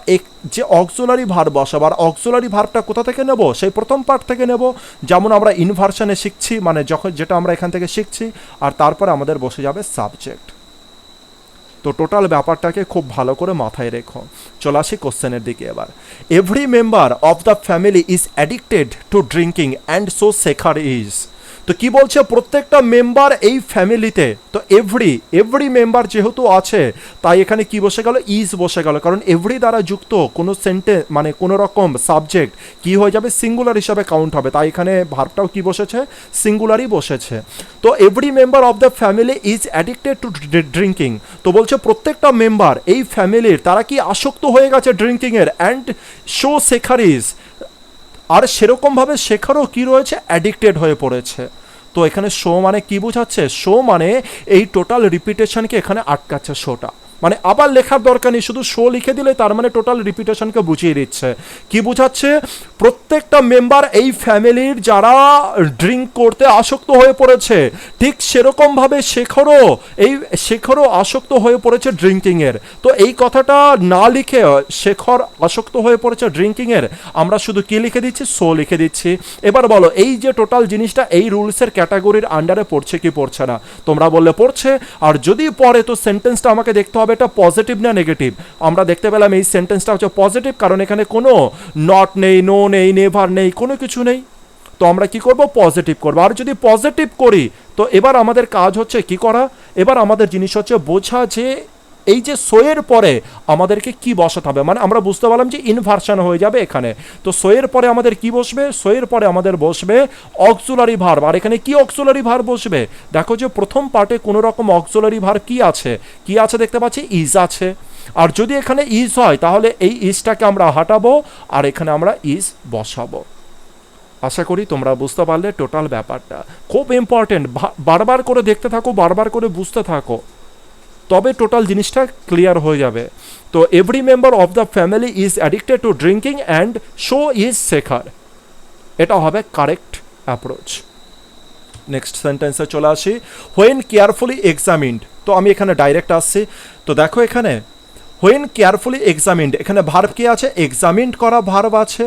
যে অক্সিলারি ভার্ব বসাবো, আর অক্সিলারি ভার্বটা কোথা থেকে নেব, সেই প্রথম পার্ট থেকে নেব, যেমন আমরা ইনভার্সনে শিখছি, মানে যখন যেটা আমরা এখান থেকে শিখছি, আর তারপরে আমাদের বসে যাবে সাবজেক্ট। তো টোটাল ব্যাপারটাকে খুব ভালো করে মাথায় রেখো। চলে আসি কোশ্চেনের দিকে এবার। Every member of the family is addicted to drinking and so শেখার ইজ। তো কি বলছে, প্রত্যেকটা মেম্বার এই ফ্যামিলিতে, তো এভরি মেম্বার যেহেতু আছে তাই এখানে কি বসে গেল, ইজ বসে গেল, কারণ এভরি দ্বারা যুক্ত কোনো সেন্টেন্স মানে কোনো রকম সাবজেক্ট কি হয়ে যাবে, সিঙ্গুলার হিসাবে কাউন্ট হবে, তাই এখানে ভার্বটাও কি বসেছে, সিঙ্গুলারই বসেছে। তো every member of the family is addicted to drinking, তো বলছে প্রত্যেকটা মেম্বার এই ফ্যামিলির তারা কি আসক্ত হয়ে গেছে ড্রিঙ্কিংয়ের, অ্যান্ড শো শেখার ইজ, আর সেরকমভাবে শেখারও কি রয়েছে, অ্যাডিক্টেড হয়ে পড়েছে। তো এখানে শো মানে কি বোঝাচ্ছে, শো মানে এই টোটাল রিপিটেশনকে এখানে আটকাচ্ছে শোটা, মানে আবার লেখার দরকার নেই, শুধু শো লিখে দিলে তার মানে টোটাল রিপিটেশনকে বুঝিয়ে দিচ্ছে। কি বোঝাচ্ছে, প্রত্যেকটা মেম্বার এই ফ্যামিলির যারা ড্রিঙ্ক করতে আসক্ত হয়ে পড়েছে, ঠিক সেরকমভাবে শেখরও আসক্ত হয়ে পড়েছে ড্রিঙ্কিংয়ের। তো এই কথাটা না লিখে শেখর আসক্ত হয়ে পড়েছে ড্রিঙ্কিংয়ের, আমরা শুধু কি লিখে দিচ্ছি, শো লিখে দিচ্ছি। এবার বলো এই যে টোটাল জিনিসটা এই রুলসের ক্যাটাগরির আন্ডারে পড়ছে কি পড়ছে না? তোমরা বললে পড়ছে, আর যদি পড়ে তো সেন্টেন্সটা আমাকে দেখতে হবে এটা পজিটিভ না নেগেটিভ। আমরা দেখতে পেলাম এই সেন্টেন্সটা হচ্ছে পজিটিভ, কারণ এখানে কোনো নট নেই, নো নেই, নেভার নেই, কোনো কিছু নেই। তো আমরা কি করব, পজিটিভ করব। আর যদি পজিটিভ করি তো এবার আমাদের কাজ হচ্ছে কি করা, এবার আমাদের জিনিস হচ্ছে বোঝা যে এই যে সোয়ের পরে আমাদেরকে কি বসাতে হবে, মানে আমরা বুঝতে পারলাম যে ইনভার্সন হয়ে যাবে এখানে। তো সোয়ের পরে আমাদের কি বসবে, সোয়ের পরে আমাদের বসবে অক্সিলারি ভার্ব। আর এখানে কি অক্সিলারি ভার্ব বসবে, দেখো যে প্রথম পার্টে কোনো রকম অক্সিলারি ভার্ব কি আছে দেখতে পাচ্ছি, ইজ আছে। আর যদি এখানে ইজ হয় তাহলে এই ইজটাকে আমরা হাঁটাবো আর এখানে আমরা ইজ বসাবো। আশা করি তোমরা বুঝতে পারলে টোটাল ব্যাপারটা। খুব ইম্পর্টেন্ট, বারবার করে দেখতে থাকো, বারবার করে বুঝতে থাকো, তবে টোটাল জিনিসটা ক্লিয়ার হয়ে যাবে। তো every member of the family is addicted to drinking and show is শেখার, এটা হবে কারেক্ট অ্যাপ্রোচ। নেক্সট সেন্টেন্সে চলে আসি, হোয়েন কেয়ারফুলি এক্সামিন্ড। তো আমি এখানে ডাইরেক্ট আসছি। তো দেখো এখানে হোয়েন কেয়ারফুলি এক্সামিন্ড, এখানে ভার্ব কি আছে, এক্সামিন্ড করা ভার্ব আছে।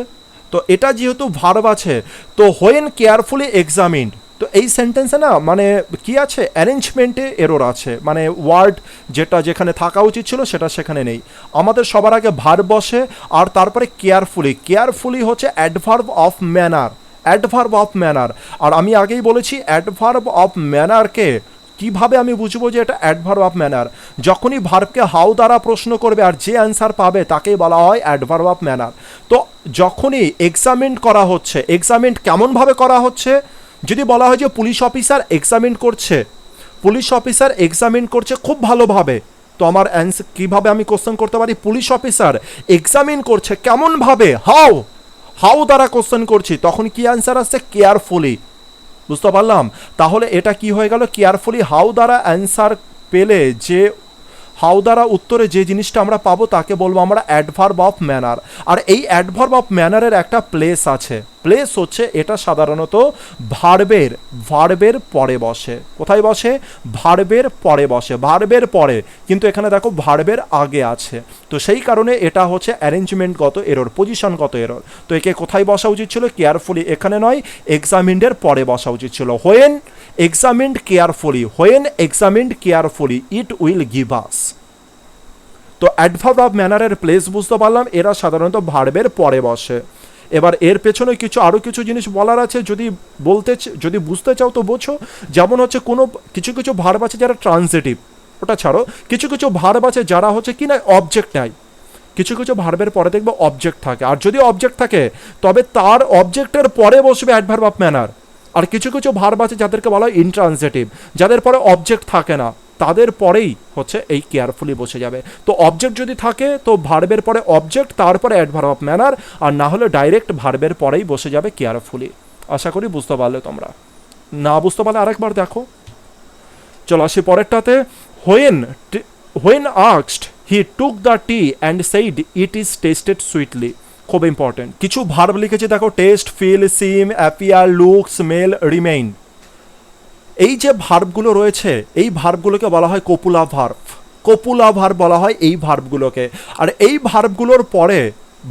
তো এটা যেহেতু ভার্ব আছে তো হোয়েন কেয়ারফুলি এক্সামিন্ড, তো এই সেন্টেন্সে না মানে কি আছে, অ্যারেঞ্জমেন্টে এরর আছে, মানে ওয়ার্ড যেটা যেখানে থাকা উচিত ছিল সেটা সেখানে নেই। আমাদের সবার আগে ভার্ব বসে আর তারপরে কেয়ারফুলি, কেয়ারফুলি হচ্ছে adverb of manner, adverb of manner. আর আমি আগেই বলেছি অ্যাডভার্ব অফ ম্যানারকে কিভাবে আমি বুঝবো যে এটা অ্যাডভার্ব অফ ম্যানার, যখনই ভার্বকে হাউ দ্বারা প্রশ্ন করবে আর যে অ্যান্সার পাবে তাকেই বলা হয় অ্যাডভার্ব অফ ম্যানার। তো যখনই এক্সামিন করা হচ্ছে, এক্সামিন কেমনভাবে করা হচ্ছে, যদি বলা হয় যে পুলিশ অফিসার এক্সামিন করছে, পুলিশ অফিসার এক্সামিন করছে খুব ভালোভাবে, তো আমার অ্যান্সার কীভাবে আমি কোশ্চেন করতে পারি, পুলিশ অফিসার এক্সামিন করছে কেমনভাবে, হাউ, হাউ দ্বারা কোশ্চেন করছি, তখন কি অ্যান্সার আসছে, কেয়ারফুলি। বুঝতে পারলাম? তাহলে এটা কি হয়ে গেল, কেয়ারফুলি হাউ দ্বারা অ্যান্সার পেলে যে হাউ দ্বারা উত্তরে যে জিনিসটা আমরা পাবো তাকে বলবো আমরা অ্যাডভার্ব অফ ম্যানার। আর এই অ্যাডভার্ব অফ ম্যানারের একটা প্লেস আছে, প্লেস হচ্ছে এটা সাধারণত ভার্বের, ভার্বের পরে বসে। কোথায় বসে? ভার্বের পরে বসে, ভার্বের পরে, কিন্তু এখানে দেখো ভার্বের আগে আছে। তো সেই কারণে এটা হচ্ছে অ্যারেঞ্জমেন্টগত এরর, পজিশনগত এরর। তো একে কোথায় বসা উচিত ছিল, কেয়ারফুলি এখানে নয়, এক্সামিন্ডের পরে বসা উচিত ছিল। When examined carefully, when examined carefully it will give us. তো অ্যাডভার্ব অফ ম্যানারের প্লেস বুঝতে পারলাম, এরা সাধারণত ভার্বের পরে বসে। এবার এর পেছনে কিছু আরও কিছু জিনিস বলার আছে, যদি যদি বুঝতে চাও তো বোঝো। যেমন হচ্ছে কোনো কিছু কিছু ভার্ব আছে যারা ট্রান্সিটিভ, ওটা ছাড়ো, কিছু কিছু ভার্ব আছে যারা হচ্ছে কি না অবজেক্ট নাই, কিছু কিছু ভার্বের পরে দেখবে অবজেক্ট থাকে, আর যদি অবজেক্ট থাকে তবে তার অবজেক্টের পরে বসবে অ্যাডভার্ব অফ ম্যানার। আর কিছু কিছু ভার্ব আছে যাদেরকে বলা হয় ইনট্রান্সিটিভ, যাদের পরে অবজেক্ট থাকে না, তাদের পরেই হচ্ছে এই কেয়ারফুলি বসে যাবে। তো অবজেক্ট যদি থাকে তো ভার্বের পরে অবজেক্ট, তারপরে অ্যাডভার্ব অফ ম্যানার, আর না হলে ডাইরেক্ট ভার্বের পরেই বসে যাবে কেয়ারফুলি। আশা করি বুঝতে পারলে তোমরা, না বুঝতে পারলে আরেকবার দেখো। চলো আসি পরেরটাতে। When asked he took the tea and said it is tasted sweetly. খুব ইম্পর্টেন্ট কিছু ভার্ব লিখেছি দেখো, taste, feel, seem, appear, look, smell, remain. এই যে ভার্বগুলো রয়েছে এই ভার্বগুলোকে বলা হয় কপুলা ভার্ব, কপুলা ভার্ব বলা হয় এই ভার্বগুলোকে। আর এই ভার্বগুলোর পরে,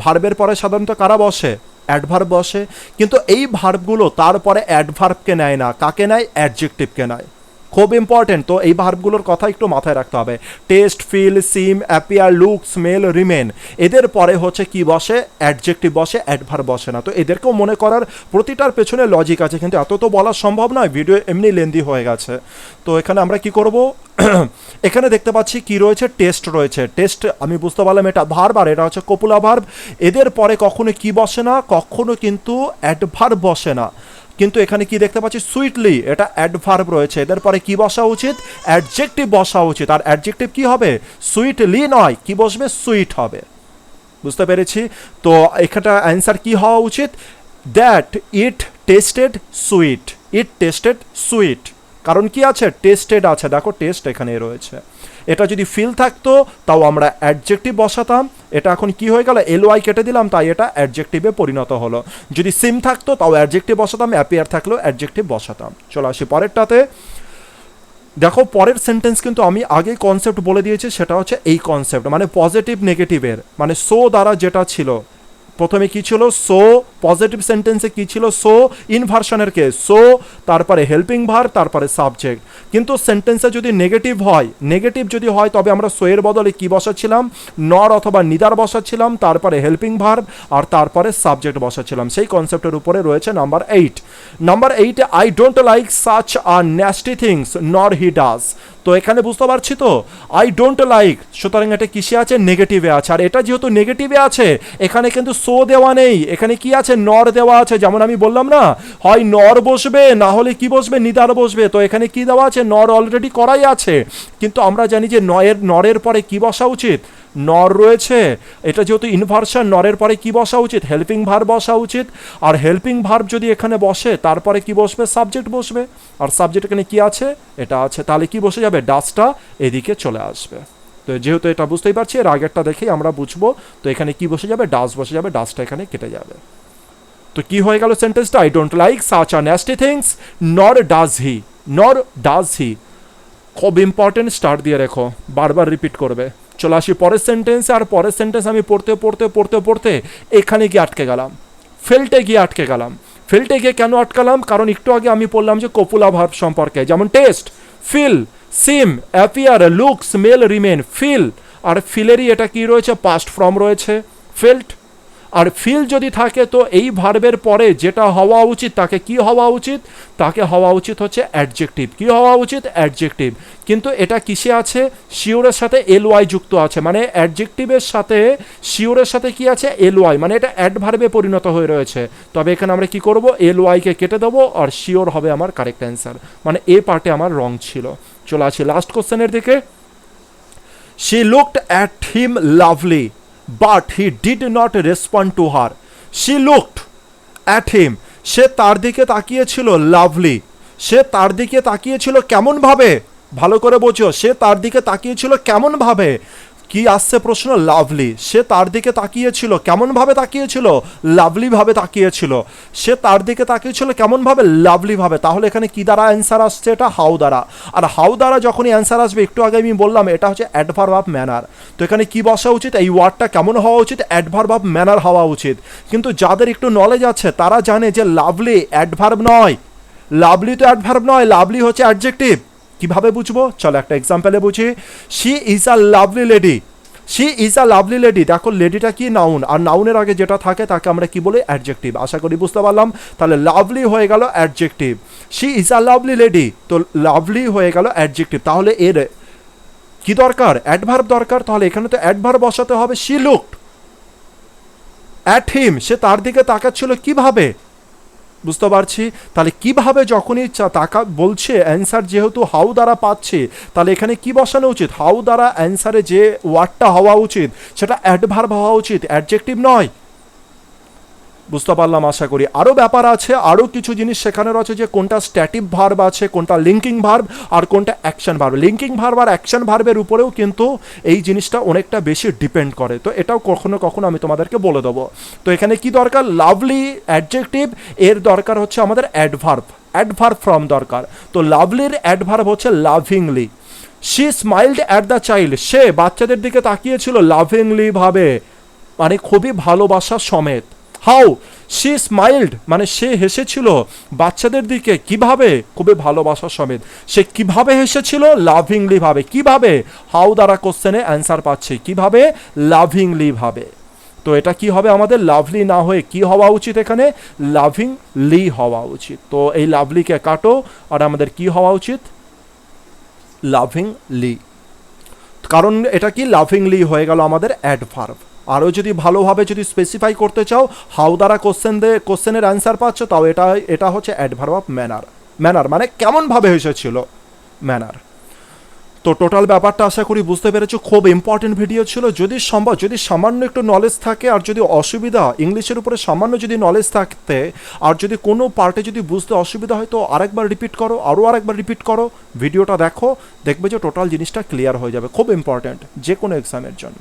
ভার্বের পরে সাধারণত কারা বসে, অ্যাডভার্ব বসে, কিন্তু এই ভার্বগুলো তারপরে অ্যাডভার্বকে নেয় না, কাকে নেয়, অ্যাডজেক্টিভকে নেয়। খুব ইম্পর্টেন্ট, তো এই ভার্বগুলোর কথা একটু মাথায় রাখতে হবে। Test, feel, seem, appear, look, smell, remain, এদের পরে হচ্ছে কি বসে, অ্যাডজেক্টিভ বসে, অ্যাডভার্ব বসে না। তো এদেরকেও মনে করার প্রতিটার পেছনে লজিক আছে, কিন্তু এত তো বলা সম্ভব নয়, ভিডিও এমনি লেন্দি হয়ে গেছে। তো এখানে আমরা কি করব, এখানে দেখতে পাচ্ছি কি রয়েছে, টেস্ট রয়েছে। টেস্ট আমি বুঝতে পারলাম এটা ভার্ব, আর এটা হচ্ছে কপুলা ভার্ব। এদের পরে কখনো কি বসে না, কখনো কিন্তু অ্যাডভার্ব বসে না। কিন্তু এখানে কি দেখতে পাচ্ছি, সুইটলি, এটা অ্যাডভার্ব রয়েছে, এদের পরে কি বসা উচিত, অ্যাডজেক্টিভ বসা উচিত। আর অ্যাডজেক্টিভ কি হবে, সুইটলি নয়, কি বসবে, সুইট হবে। বুঝতে পেরেছি? তো এখানটা অ্যান্সার কি হওয়া উচিত, that it tasted sweet, it tasted sweet. কারণ কি আছে, টেস্টেড আছে, দেখো টেস্ট এখানে রয়েছে। এটা যদি ফিল থাকতো তাও আমরা অ্যাডজেক্টিভ বসাতাম, এটা এখন কি হয়ে গেল, এলওয়াই কেটে দিলাম, তাই এটা অ্যাডজেক্টিভে পরিণত হলো। যদি সিম থাকতো তাও অ্যাডজেক্টিভ বসাতাম, অ্যাপিয়ার থাকলেও অ্যাডজেক্টিভ বসাতাম। চলো আসি পরেরটাতে। দেখো পরের সেন্টেন্স কিন্তু আমি আগে কনসেপ্ট বলে দিয়েছি, সেটা হচ্ছে এই কনসেপ্ট, মানে পজিটিভ নেগেটিভের, মানে সো দ্বারা যেটা ছিল, প্রথমে কি ছিল, সো, পজিটিভ সেন্টেন্সে কি ছিল, সো, ইনভার্সনের কেস সো, তারপরে হেল্পিং ভার্ব, তারপরে সাবজেক্ট। কিন্তু সেন্টেন্সে যদি নেগেটিভ হয়, নেগেটিভ যদি হয় তবে আমরা সো এর বদলে কি বসাচ্ছিলাম, নর অথবা নিদার বসাচ্ছিলাম, তারপরে হেল্পিং ভার্ব, আর তারপরে সাবজেক্ট বসাচ্ছিলাম। সেই কনসেপ্টের উপরে রয়েছে number 8। Number 8, I don't like such are nasty things nor he does. তো এখানে বুঝতে পারছি তো, আই ডোন্ট লাইক, সুতরাং এটা কিসে আছে, নেগেটিভে আছে। আর এটা যেহেতু নেগেটিভে আছে, এখানে কিন্তু সো দেওয়া নেই, এখানে কি আছে, নর দেওয়া আছে। যেমন আমি বললাম না, হয় নর বসবে, না হলে কি বসবে, নিদার বসবে। তো এখানে কি দেওয়া আছে, নর অলরেডি করাই আছে, কিন্তু আমরা জানি যে নরের পরে কি বসা উচিত, নর রয়েছে। এটা যেহেতু ইনভার্সন, নরের পরে কি বসা উচিত, হেল্পিং ভার্ব বসা উচিত। আর হেল্পিং ভার্ব যদি এখানে বসে তারপরে কি বসবে, সাবজেক্ট বসবে। আর সাবজেক্ট এখানে কি আছে, এটা আছে, তাহলে কি বসে যাবে, ডাসটা এদিকে চলে আসবে। তো যেহেতু এটা বুঝতেই পারছি, এর আগেরটা দেখেই আমরা বুঝবো। তো এখানে কি বসে যাবে, ডাস বসে যাবে, ডাসটা এখানে কেটে যাবে। তো কি হয়ে গেল সেন্টেন্সটা, I don't like such are nasty things nor does he, nor does হি। খুব ইম্পর্টেন্ট, স্টার্ট দিয়ে রেখো, বারবার রিপিট করবে। চলে আসি পরের সেন্টেন্সে। আর পরের সেন্টেন্স আমি পড়তে পড়তে পড়তে পড়তে এখানে গিয়ে আটকে গেলাম, ফেল্টে গিয়ে আটকে গেলাম। ফেল্টে গিয়ে কেন আটকালাম, কারণ একটু আগে আমি বললাম যে কপুলা ভার্ব সম্পর্কে, যেমন taste, feel, seem, appear, look, smell, remain. Feel আর ফিলেরই এটা কি রয়েছে, পাস্ট ফর্ম রয়েছে, ফেল্ট। আর ফিল যদি থাকে তো এই ভার্বের পরে যেটা হওয়া উচিত তাকে কি হওয়া উচিত, তাকে হওয়া উচিত হচ্ছে অ্যাডজেক্টিভ। কি হওয়া উচিত, অ্যাডজেক্টিভ। কিন্তু এটা কিসে আছে, শিওরের সাথে এলওয়াই যুক্ত আছে, মানে অ্যাডজেক্টিভের সাথে শিওরের সাথে কি আছে, এলওয়াই, মানে এটা অ্যাডভার্বে পরিণত হয়ে রয়েছে। তবে এখানে আমরা কি করব, এলওয়াইকে কেটে দেবো আর শিওর হবে আমার কারেক্ট অ্যান্সার, মানে এ পার্টে আমার রং ছিল। চলে আসি লাস্ট কোশ্চেনের দিকে। She looked at him lovely but he did not respond to her. She looked at him, সে তার দিকে তাকিয়েছিল, লাভলি, সে তার দিকে তাকিয়েছিল কেমন ভাবে, ভালো করে বোঝো, সে তার দিকে তাকিয়েছিল কেমন ভাবে। কি আসছে প্রশ্ন, লাভলি, সে তার দিকে তাকিয়েছিল কেমন ভাবে, তাকিয়েছিল লাভলি ভাবে তাকিয়েছিল, সে তার দিকে তাকিয়েছিল কেমন ভাবে, লাভলি ভাবে। তাহলে এখানে কি দ্বারা অ্যান্সার আসছে, এটা হাউ দ্বারা। আর হাউ দ্বারা যখনই অ্যান্সার আসবে, একটু আগে আমি বললাম এটা হচ্ছে অ্যাডভার্ব অফ ম্যানার। তো এখানে কি বসা উচিত, এই ওয়ার্ডটা কেমন হওয়া উচিত, অ্যাডভার্ব অফ ম্যানার হওয়া উচিত। কিন্তু যাদের একটু নলেজ আছে তারা জানে যে লাভলি অ্যাডভার্ব নয়, লাভলি তো অ্যাডভার্ব নয়, লাভলি হচ্ছে অ্যাডজেক্টিভ। কিভাবে বুঝবো, চলো একটা এক্সাম্পলে বুঝি। She is a lovely lady, she is a lovely lady. দেখো লেডিটা কি, নাউন, আর নাউনের আগে যেটা থাকে তাকে আমরা কি বলি, অ্যাডজেক্টিভ। আশা করি বুঝতে পারলাম। তাহলে লাভলি হয়ে গেল adjective, she is a lovely lady, তো লাভলি হয়ে গেল অ্যাডজেক্টিভ। তাহলে এর কি দরকার, অ্যাডভার্ব দরকার। তাহলে এখানে তো অ্যাডভার্ব বসাতে হবে। শি লুকড অ্যাট হিম, সে তার দিকে তাকাচ্ছিল কিভাবে, বুঝতে পারছি। তাহলে কিভাবে যখনই তাকা বলছে, অ্যান্সার যেহেতু হাউ দ্বারা পাচ্ছে, তাহলে এখানে কি বসানো উচিত, হাউ দ্বারা অ্যান্সারে যে ওয়ার্ডটা হওয়া উচিত সেটা অ্যাডভার্ব হওয়া উচিত, অ্যাডজেক্টিভ নয়। বুঝতে পারলাম আশা করি। আরও ব্যাপার আছে, আরও কিছু জিনিস সেখানে রয়েছে, যে কোনটা স্ট্যাটিভ ভার্ব আছে, কোনটা লিঙ্কিং ভার্ব, আর কোনটা অ্যাকশন ভার্ব। লিঙ্কিং ভার্ব আর অ্যাকশন ভার্বের উপরেও কিন্তু এই জিনিসটা অনেকটা বেশি ডিপেন্ড করে। তো এটাও কখনো কখনো আমি তোমাদেরকে বলে দেবো। তো এখানে কি দরকার, লাভলি অ্যাডজেক্টিভ, এর দরকার হচ্ছে আমাদের অ্যাডভার্ব, অ্যাডভার্ব ফর্ম দরকার। তো লাভলির অ্যাডভার্ব হচ্ছে lovingly. She smiled at the child, সে বাচ্চাদের দিকে তাকিয়েছিল লাভিংলি ভাবে, মানে খুবই ভালোবাসা সমেত। হাউ, শি স্মাইল্ড, মানে সে হেসেছিল বাচ্চাদের দিকে কিভাবে, খুবই ভালোবাসা সমেত। সে কিভাবে হেসেছিল, লাভিংলি ভাবে। কিভাবে, হাউ দ্বারা কোশ্চেনে অ্যান্সার পাচ্ছে, কিভাবে, লাভিংলি ভাবে। তো এটা কি হবে আমাদের, লাভলি না হয়ে কি হওয়া উচিত এখানে, লাভিংলি হওয়া উচিত। তো এই লাভলিকে কাটো, আর আমাদের কি হওয়া উচিত, লাভিংলি। কারণ এটা কি, লাভিংলি হয়ে গেল আমাদের অ্যাডভার্ব। আরও যদি ভালোভাবে যদি স্পেসিফাই করতে চাও, হাউ দ্বারা কোশ্চেনের অ্যান্সার পাচ্ছ, তাও এটা হচ্ছে অ্যাডভার্ব অফ ম্যানার। ম্যানার মানে কেমনভাবে এসেছিল, ম্যানার। তো টোটাল ব্যাপারটা আশা করি বুঝতে পেরেছো। খুব ইম্পর্টেন্ট ভিডিও ছিল। যদি সম্ভব, যদি সামান্য একটু নলেজ থাকে, আর যদি অসুবিধা, ইংলিশের উপরে সামান্য যদি নলেজ থাকতে, আর যদি কোনো পার্টে যদি বুঝতে অসুবিধা হয়, তো আরেকবার রিপিট করো, আরও আরেকবার রিপিট করো, ভিডিওটা দেখো, দেখবে যে টোটাল জিনিসটা ক্লিয়ার হয়ে যাবে। খুব ইম্পর্টেন্ট যে কোনো এক্সামের জন্য।